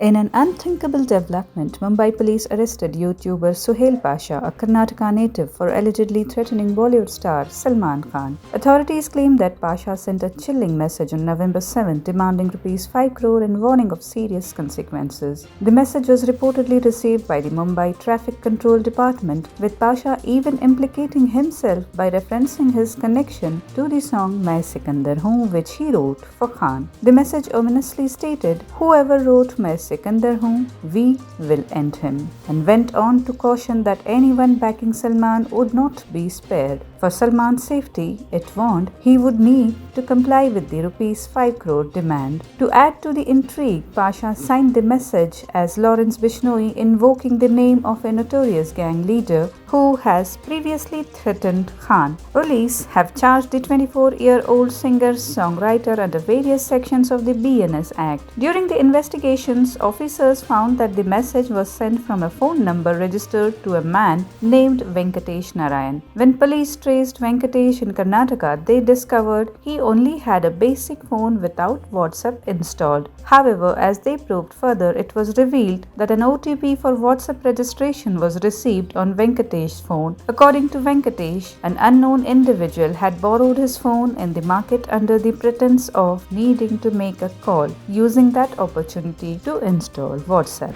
In an unthinkable development, Mumbai Police arrested YouTuber Sohail Pasha, a Karnataka native, for allegedly threatening Bollywood star Salman Khan. Authorities claim that Pasha sent a chilling message on November 7 demanding Rs 5 crore and warning of serious consequences. The message was reportedly received by the Mumbai Traffic Control Department, with Pasha even implicating himself by referencing his connection to the song Main Sikandar Hoon, which he wrote for Khan. The message ominously stated, "Whoever wrote Main Sikandar Hoon, we will end him," and went on to caution that anyone backing Salman would not be spared. For Salman's safety, it warned he would need to comply with the Rs 5 crore demand. To add to the intrigue, Pasha signed the message as Lawrence Bishnoi, invoking the name of a notorious gang leader who has previously threatened Khan. Police have charged the 24-year-old singer-songwriter under various sections of the BNS Act. During the investigations, officers found that the message was sent from a phone number registered to a man named Venkatesh Narayan. When police traced Venkatesh in Karnataka, they discovered he only had a basic phone without WhatsApp installed. However, as they probed further, it was revealed that an OTP for WhatsApp registration was received on Venkatesh's phone. According to Venkatesh, an unknown individual had borrowed his phone in the market under the pretense of needing to make a call, using that opportunity to install WhatsApp.